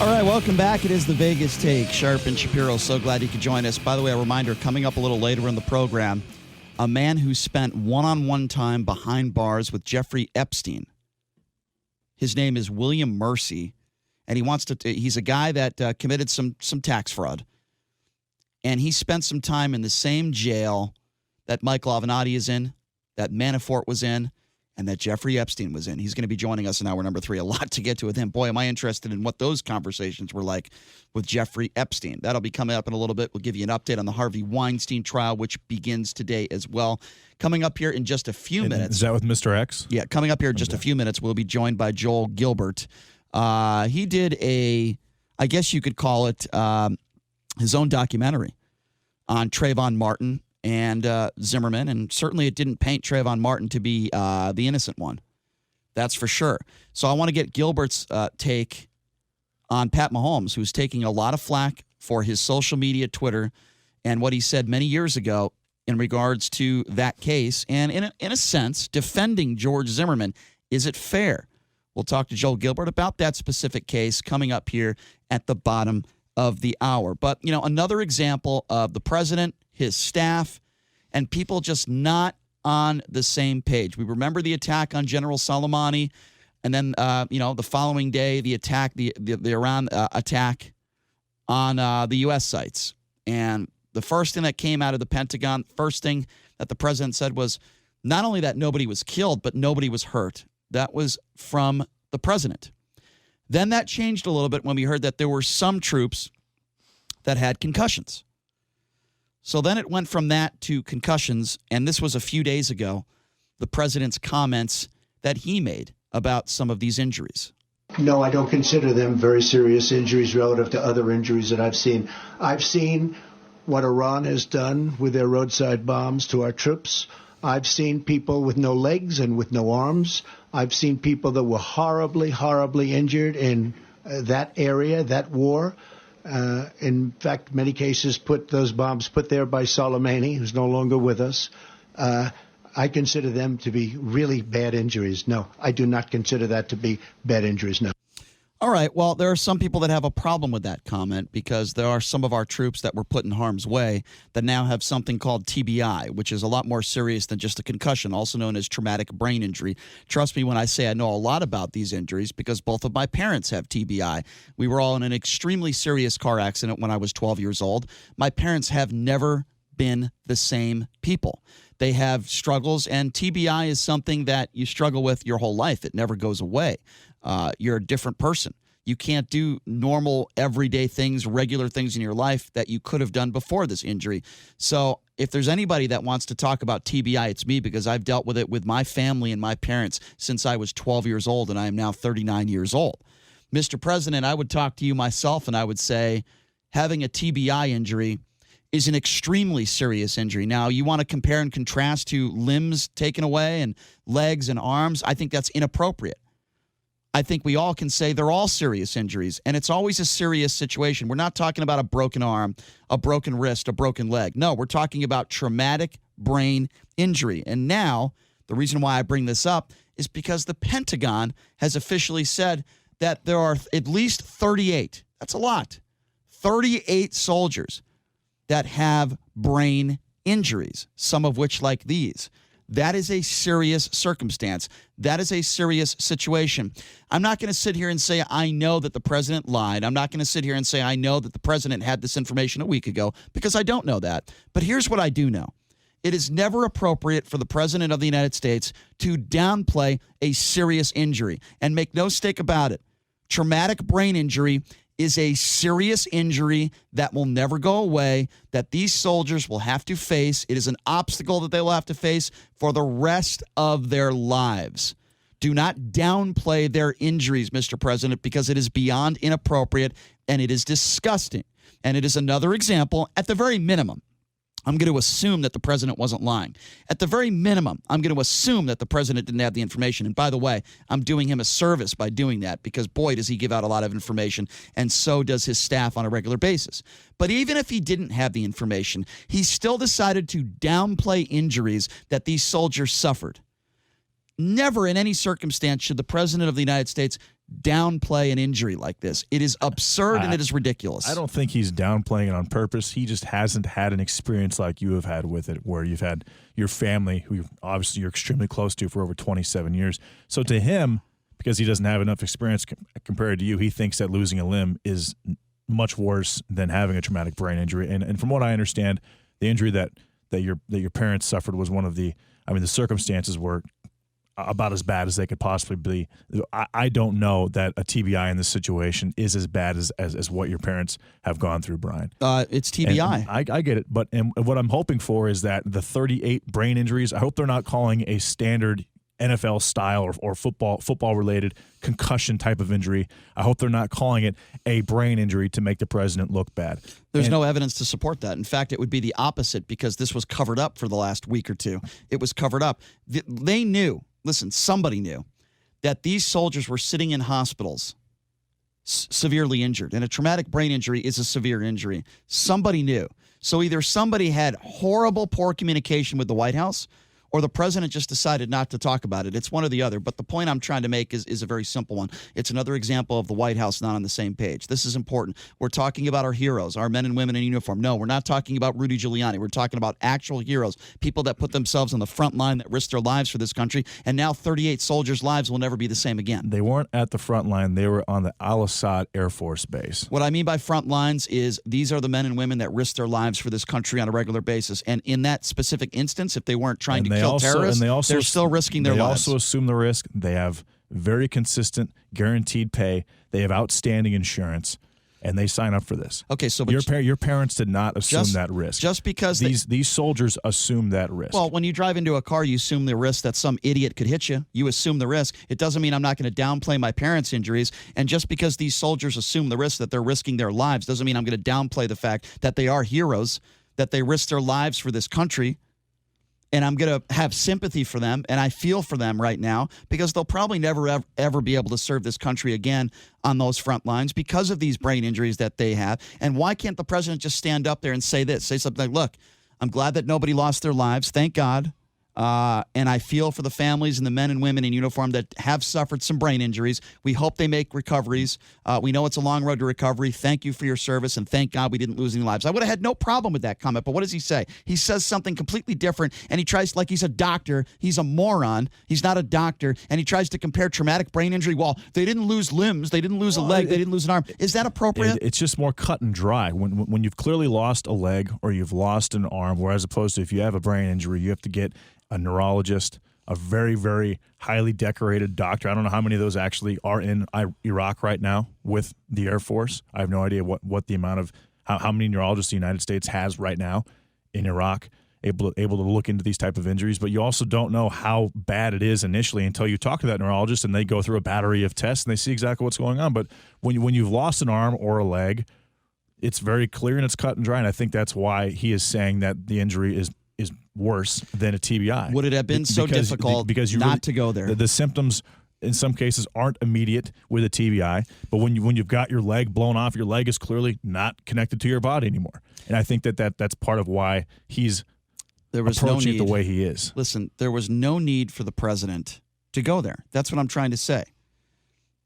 All right, welcome back. It is the Vegas Take. Sharp and Shapiro, so glad you could join us. By the way, a reminder, coming up a little later in the program, a man who spent one-on-one time behind bars with Jeffrey Epstein. His name is William Mercy, and he's a guy that committed some tax fraud. And he spent some time in the same jail that Michael Avenatti is in, that Manafort was in, and that Jeffrey Epstein was in. He's going to be joining us in hour number 3. A lot to get to with him. Boy, am I interested in what those conversations were like with Jeffrey Epstein. That'll be coming up in a little bit. We'll give you an update on the Harvey Weinstein trial, which begins today as well. Coming up here in just a few minutes. Is that with Mr. X? Yeah, coming up here in just a few minutes, we'll be joined by Joel Gilbert. He did I guess you could call it his own documentary on Trayvon Martin and Zimmerman, and certainly it didn't paint Trayvon Martin to be the innocent one. That's for sure. So I want to get Gilbert's take on Pat Mahomes, who's taking a lot of flack for his social media, Twitter, and what he said many years ago in regards to that case, and in a sense, defending George Zimmerman. Is it fair? We'll talk to Joel Gilbert about that specific case coming up here at the bottom of the hour. But, another example of the president, his staff, and people just not on the same page. We remember the attack on General Soleimani, and then, the following day, the attack, the Iran attack on the U.S. sites. And the first thing that came out of the Pentagon, first thing that the president said was not only that nobody was killed, but nobody was hurt. That was from the president. Then that changed a little bit when we heard that there were some troops that had concussions. So then it went from that to concussions, and this was a few days ago, the president's comments that he made about some of these injuries. No, I don't consider them very serious injuries relative to other injuries that I've seen. I've seen what Iran has done with their roadside bombs to our troops. I've seen people with no legs and with no arms. I've seen people that were horribly, horribly injured in that area, that war. In fact, many cases those bombs put there by Soleimani, who's no longer with us. I consider them to be really bad injuries. No, I do not consider that to be bad injuries, no. All right. Well, there are some people that have a problem with that comment because there are some of our troops that were put in harm's way that now have something called TBI, which is a lot more serious than just a concussion, also known as traumatic brain injury. Trust me when I say I know a lot about these injuries because both of my parents have TBI. We were all in an extremely serious car accident when I was 12 years old. My parents have never been the same people. They have struggles, and TBI is something that you struggle with your whole life. It never goes away. You're a different person. You can't do normal, everyday things, regular things in your life that you could have done before this injury. So if there's anybody that wants to talk about TBI, it's me because I've dealt with it with my family and my parents since I was 12 years old, and I am now 39 years old. Mr. President, I would talk to you myself, and I would say having a TBI injury is an extremely serious injury. Now, you want to compare and contrast to limbs taken away and legs and arms. I think that's inappropriate. I think we all can say they're all serious injuries, and it's always a serious situation. We're not talking about a broken arm, a broken wrist, a broken leg. No, we're talking about traumatic brain injury. And now, the reason why I bring this up is because the Pentagon has officially said that there are at least 38, that's a lot, 38 soldiers that have brain injuries, some of which like these. That is a serious circumstance. That is a serious situation. I'm not going to sit here and say I know that the president lied. I'm not going to sit here and say I know that the president had this information a week ago because I don't know that. But here's what I do know. It is never appropriate for the president of the United States to downplay a serious injury. And make no mistake about it, traumatic brain injury is a serious injury that will never go away, that these soldiers will have to face. It is an obstacle that they will have to face for the rest of their lives. Do not downplay their injuries, Mr. President, because it is beyond inappropriate and it is disgusting. And it is another example, at the very minimum, I'm going to assume that the president wasn't lying. At the very minimum, I'm going to assume that the president didn't have the information. And by the way, I'm doing him a service by doing that because, boy, does he give out a lot of information, and so does his staff on a regular basis. But even if he didn't have the information, he still decided to downplay injuries that these soldiers suffered. Never in any circumstance should the president of the United States downplay an injury like this. It is absurd and it is ridiculous. I don't think he's downplaying it on purpose. He just hasn't had an experience like you have had with it, where you've had your family, who obviously you're extremely close to for over 27 years. So to him, because he doesn't have enough experience compared to you, he thinks that losing a limb is much worse than having a traumatic brain injury. And from what I understand, the injury that your parents suffered was one of the circumstances were about as bad as they could possibly be. I don't know that a TBI in this situation is as bad as what your parents have gone through, Brian. It's TBI. I get it, but what I'm hoping for is that the 38 brain injuries, I hope they're not calling a standard NFL style or football related concussion type of injury. I hope they're not calling it a brain injury to make the president look bad. There's no evidence to support that. In fact, it would be the opposite, because this was covered up for the last week or two. It was covered up. They knew, listen, somebody knew that these soldiers were sitting in hospitals severely injured, and a traumatic brain injury is a severe injury. Somebody knew. So either somebody had poor communication with the White House, or the president just decided not to talk about it. It's one or the other. But the point I'm trying to make is a very simple one. It's another example of the White House not on the same page. This is important. We're talking about our heroes, our men and women in uniform. No, we're not talking about Rudy Giuliani. We're talking about actual heroes, people that put themselves on the front line, that risked their lives for this country. And now 38 soldiers' lives will never be the same again. They weren't at the front line. They were on the Asad Air Force Base. What I mean by front lines is these are the men and women that risk their lives for this country on a regular basis. And in that specific instance, if they weren't trying to kill terrorists, they're still risking their lives. They also assume the risk. They have very consistent, guaranteed pay. They have outstanding insurance, and they sign up for this. Okay, so your parents did not assume that risk. Just because these soldiers assume that risk. Well, when you drive into a car, you assume the risk that some idiot could hit you. You assume the risk. It doesn't mean I'm not going to downplay my parents' injuries. And just because these soldiers assume the risk that they're risking their lives doesn't mean I'm going to downplay the fact that they are heroes, that they risk their lives for this country. And I'm going to have sympathy for them, and I feel for them right now, because they'll probably never, ever be able to serve this country again on those front lines because of these brain injuries that they have. And why can't the president just stand up there and say something like, look, I'm glad that nobody lost their lives. Thank God. And I feel for the families and the men and women in uniform that have suffered some brain injuries. We hope they make recoveries. We know it's a long road to recovery. Thank you for your service, and thank God we didn't lose any lives. I would have had no problem with that comment, but what does he say? He says something completely different, and he tries, like he's a doctor. He's a moron. He's not a doctor, and he tries to compare traumatic brain injury. Well, they didn't lose limbs. They didn't lose a leg. They didn't lose an arm. Is that appropriate? It's just more cut and dry. When you've clearly lost a leg or you've lost an arm, whereas opposed to if you have a brain injury, you have to get a neurologist, a very, very highly decorated doctor. I don't know how many of those actually are in Iraq right now with the Air Force. I have no idea what the amount of how many neurologists the United States has right now in Iraq able to look into these type of injuries. But you also don't know how bad it is initially until you talk to that neurologist and they go through a battery of tests and they see exactly what's going on. But when you've lost an arm or a leg, it's very clear and it's cut and dry. And I think that's why he is saying that the injury is worse than a TBI. Would it have been so difficult not to go there? The symptoms in some cases aren't immediate with a TBI, but when you've got your leg blown off, your leg is clearly not connected to your body anymore. And I think that's part of why he's approaching it the way he is. Listen, there was no need for the president to go there. That's what I'm trying to say.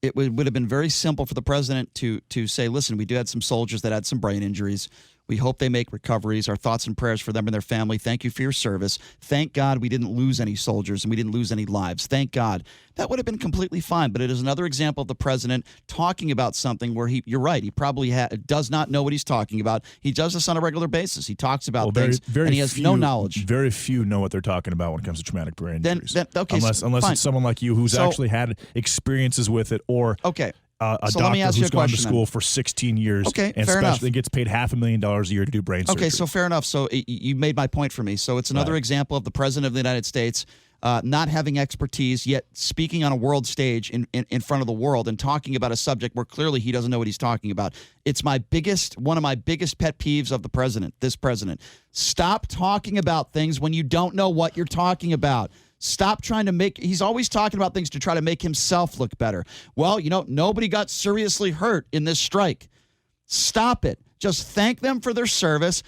It would have been very simple for the president to say, listen, we do have some soldiers that had some brain injuries. We hope they make recoveries. Our thoughts and prayers for them and their family. Thank you for your service. Thank God we didn't lose any soldiers and we didn't lose any lives. Thank God. That would have been completely fine. But it is another example of the president talking about something where you're right, he probably does not know what he's talking about. He does this on a regular basis. He talks about things and he has no knowledge. Very few know what they're talking about when it comes to traumatic brain injuries. Okay, unless it's someone like you who's actually had experiences with it, or a so doctor who's gone to school for 16 years and fair enough. gets paid $500,000 a year to do brain surgery. Okay, so fair enough. So you made my point for me. So it's another example of the president of the United States not having expertise, yet speaking on a world stage in front of the world and talking about a subject where clearly he doesn't know what he's talking about. It's one of my biggest pet peeves of this president. Stop talking about things when you don't know what you're talking about. Stop trying to he's always talking about things to try to make himself look better. Well, nobody got seriously hurt in this strike. Stop it. Just thank them for their service.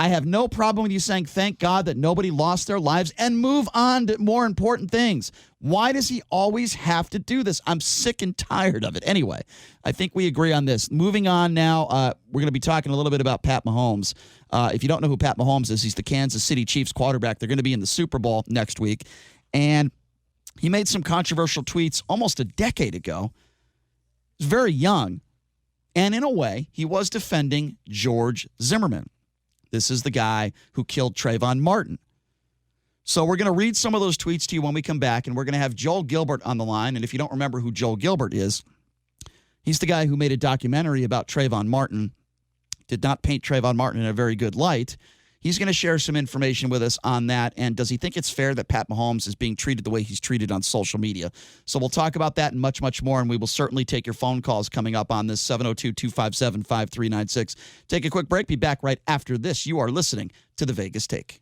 I have no problem with you saying, thank God that nobody lost their lives, and move on to more important things. Why does he always have to do this? I'm sick and tired of it. Anyway, I think we agree on this. Moving on now, we're going to be talking a little bit about Pat Mahomes. If you don't know who Pat Mahomes is, he's the Kansas City Chiefs quarterback. They're going to be in the Super Bowl next week. And he made some controversial tweets almost a decade ago. He's very young. And in a way, he was defending George Zimmerman. This is the guy who killed Trayvon Martin. So we're going to read some of those tweets to you when we come back, and we're going to have Joel Gilbert on the line. And if you don't remember who Joel Gilbert is, he's the guy who made a documentary about Trayvon Martin, did not paint Trayvon Martin in a very good light. He's going to share some information with us on that. And does he think it's fair that Pat Mahomes is being treated the way he's treated on social media? So we'll talk about that and much, much more. And we will certainly take your phone calls coming up on this 702-257-5396. Take a quick break. Be back right after this. You are listening to The Vegas Take.